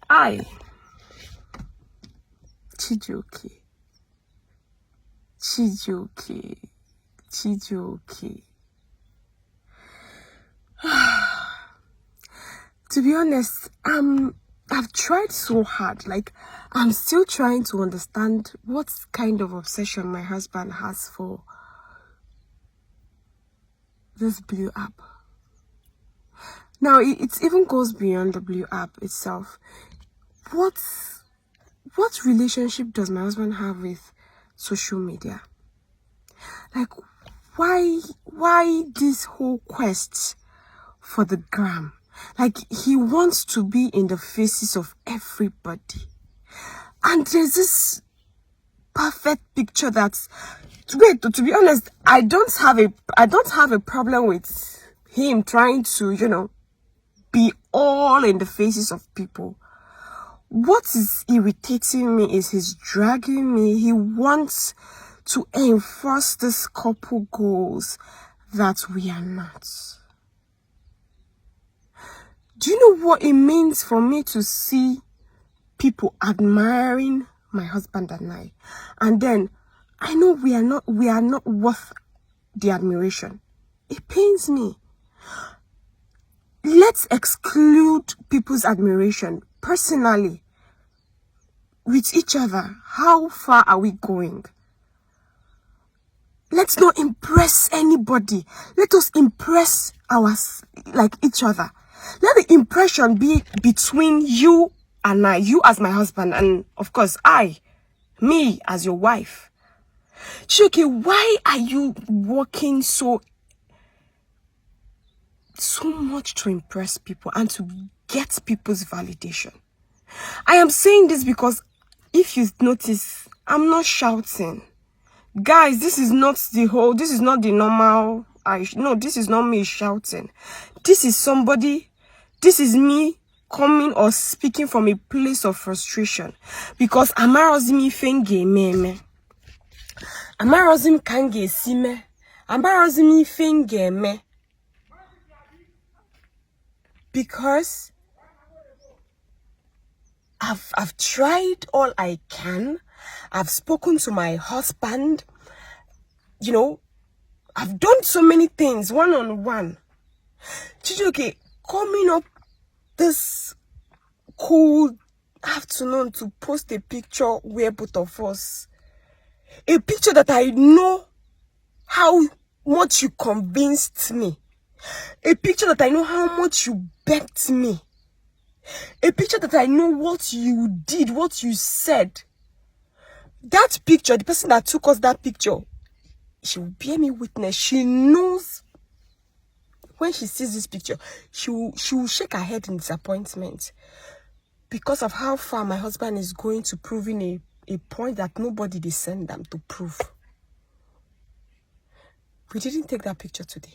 I, Chijoke, Chijoke, Chijoke. To be honest, I've tried so hard. Like, I'm still trying to understand what kind of obsession my husband has for this blue app. Now, it even goes beyond the blue app itself. What relationship does my husband have with social media? Like, why this whole quest for the gram? Like, he wants to be in the faces of everybody. And there's this perfect picture that's, wait, to be honest, I don't have a problem with him trying to, be all in the faces of people. What is irritating me is he's dragging me. He wants to enforce this couple goals that we are not. Do you know what it means for me to see people admiring my husband and I? And then I know we are not worth the admiration. It pains me. Let's exclude people's admiration. Personally, with each other, how far are we going? Let's not impress anybody. Let us impress each other. Let the impression be between you and I, you as my husband, and of course me as your wife. Chijoke, why are you working so much to impress people and to get people's validation? I am saying this because if you notice, I'm not shouting. Guys, this is not the normal, this is not me shouting. This is me coming or speaking from a place of frustration. Because amarozimi fenge meme. Amarozim kange sime. Amarozimi fenge me. Because I've tried all I can. I've spoken to my husband. I've done so many things one-on-one. Chijoke, coming up this cool afternoon to post a picture where both of us, a picture that I know how much you convinced me, a picture that I know how much you begged me, a picture that I know what you did, what you said. That picture, the person that took us that picture, she will bear me witness. She knows when she sees this picture, she will shake her head in disappointment because of how far my husband is going to proving a point that nobody they send them to prove. We didn't take that picture today.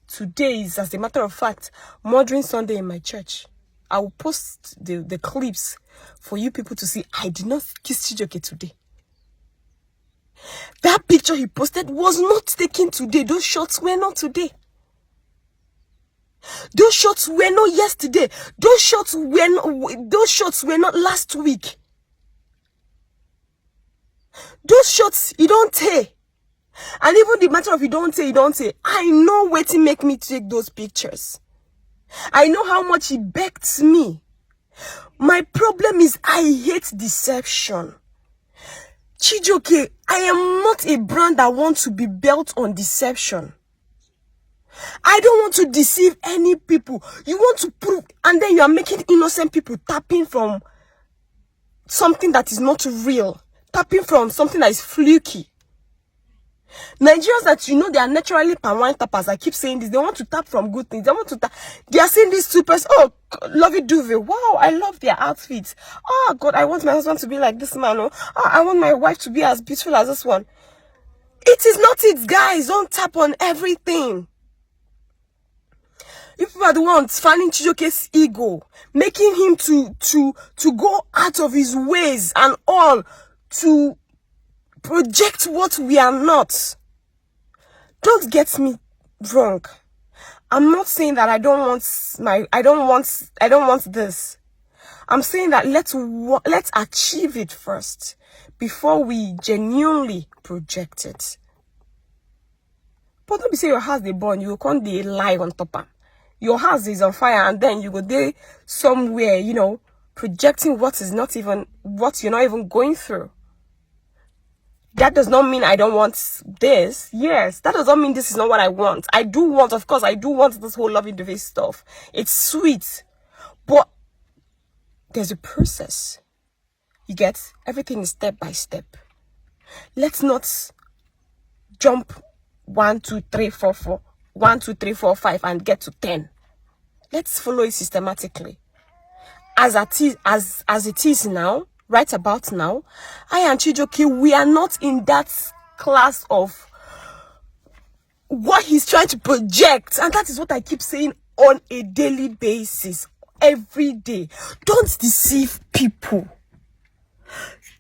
Today is, as a matter of fact, Mothering Sunday in my church. I will post the clips for you people to see. I did not kiss Chijoke today. That picture he posted was not taken today. Those shots were not today. Those shots were not yesterday. Those shots were not last week. Those shots, you don't take. And even the matter of you don't say. I know where to make me take those pictures. I know how much he begged me. My problem is I hate deception. Chijoke, I am not a brand that wants to be built on deception. I don't want to deceive any people. You want to prove, and then you are making innocent people tapping from something that is not real, tapping from something that is fluky. Nigerians that they are naturally palm wine tappers. I keep saying this. They want to tap from good things. They are saying these supers. Oh, lovey dovey. Wow, I love their outfits. Oh God, I want my husband to be like this man. Oh, I want my wife to be as beautiful as this one. It is not it, guys. Don't tap on everything. You people are the ones fanning Chijoke's ego, making him to go out of his ways and all to project what we are not. Don't get me wrong. I'm not saying that I don't want this. I'm saying that let's achieve it first before we genuinely project it. But don't be say your house they burn, you can't they lie on top of. Your house is on fire, and then you go there somewhere, projecting what you're not even going through. That does not mean I don't want this. Yes, that does not mean this is not what I want. I do want, of course, I do want this whole loving the face stuff. It's sweet. But there's a process. You get? Everything is step by step. Let's not jump 1, 2, 3, 4, 4. 1, 2, 3, 4, 5 and get to 10. Let's follow it systematically. As it is now, right about now, I and Chijoke, we are not in that class of what he's trying to project. And that is what I keep saying on a daily basis, every day. Don't deceive people.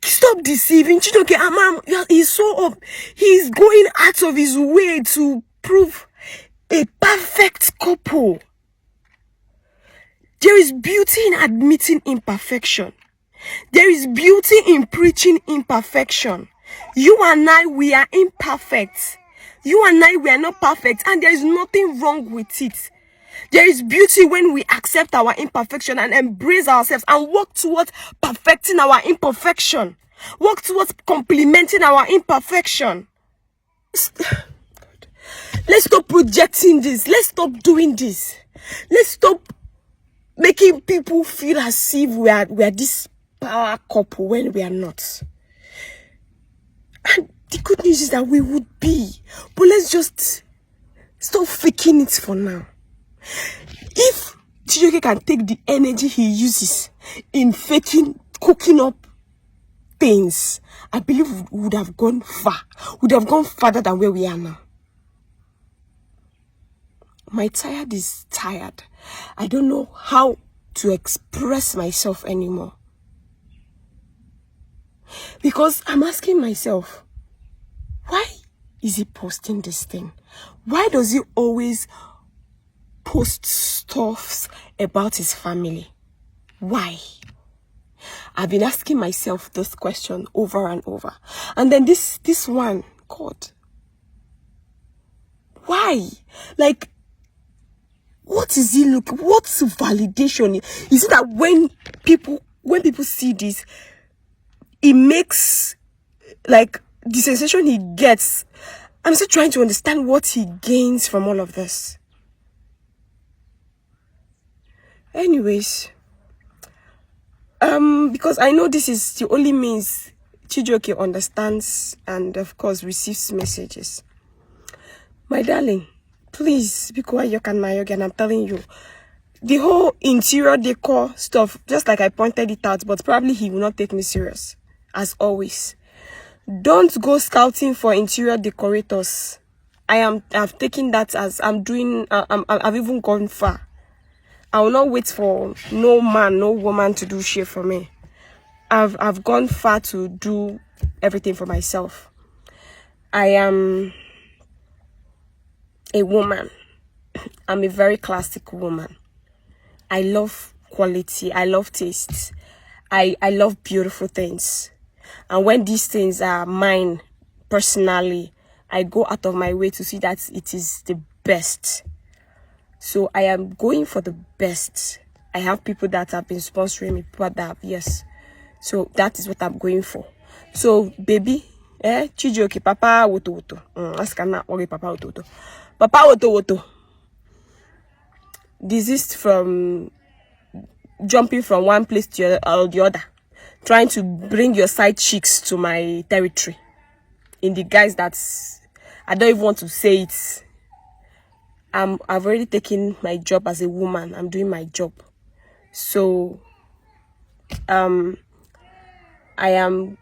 Stop deceiving. Chijoke, he's so up. He's going out of his way to prove a perfect couple. There is beauty in admitting imperfection. There is beauty in preaching imperfection. You and I, we are imperfect. You and I, we are not perfect, and there is nothing wrong with it. There is beauty when we accept our imperfection and embrace ourselves and work towards perfecting our imperfection. Work towards complementing our imperfection. Let's stop projecting this. Let's stop doing this. Let's stop making people feel as if we are this power couple when we are not. And the good news is that we would be. But let's just stop faking it for now. If Chijoke can take the energy he uses in faking, cooking up things, I believe we would have gone far. Would have gone farther than where we are now. My tired is tired. I don't know how to express myself anymore. Because I'm asking myself, why is he posting this thing? Why does he always post stuff about his family? Why? I've been asking myself this question over and over. And then this one, God. Why? Like, what is he looking? What's validation? Is it that when people see this, it makes like the sensation he gets? I'm still trying to understand what he gains from all of this. Anyways, because I know this is the only means Chijoke understands and of course receives messages. My darling, please be quiet, and I'm telling you, the whole interior decor stuff, just like I pointed it out, but probably he will not take me serious, as always. Don't go scouting for interior decorators. I've taken that as I've even gone far. I will not wait for no man, no woman to do shit for me. I've gone far to do everything for myself. I am a woman. I'm a very classic woman. I love quality. I love taste. I love beautiful things. And when these things are mine, personally, I go out of my way to see that it is the best. So I am going for the best. I have people that have been sponsoring me, people that have, yes. So that is what I'm going for. So, baby, Chijoke, Papa woto woto. Ask not worry, Papa woto woto. Papa woto woto. Desist from jumping from one place to the other, trying to bring your side chicks to my territory in the guise that I don't even want to say it. I've already taken my job as a woman. I'm doing my job. So I am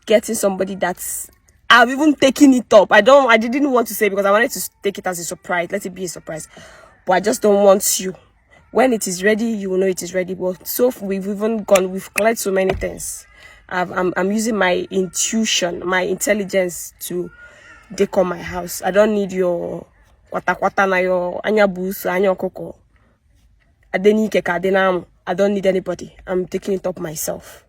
getting somebody that's, I've even taken it up. I didn't want to say because I wanted to take it as a surprise. Let it be a surprise. But I just don't want you. When it is ready, you will know it is ready. But so we've collected so many things. I'm using my intuition, my intelligence to decor my house. I don't need your kwata na yo anya bus anya koko. I don't need anybody. I'm taking it up myself.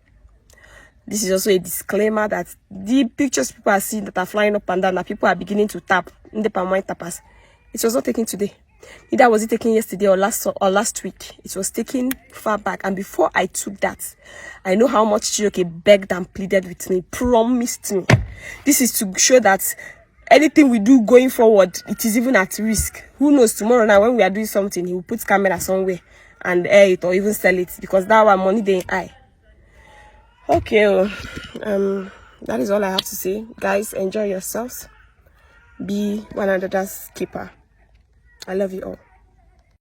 This is also a disclaimer that the pictures people are seeing that are flying up and down, that people are beginning to tap in the palm tappers. It was not taken today. Neither was it taken yesterday or last week. It was taken far back. And before I took that, I know how much Chioke begged and pleaded with me, promised me. This is to show that anything we do going forward, it is even at risk. Who knows, tomorrow now when we are doing something, he will put camera somewhere and air it or even sell it, because that one money they eye. Okay, that is all I have to say. Guys, enjoy yourselves. Be one another's keeper. I love you all.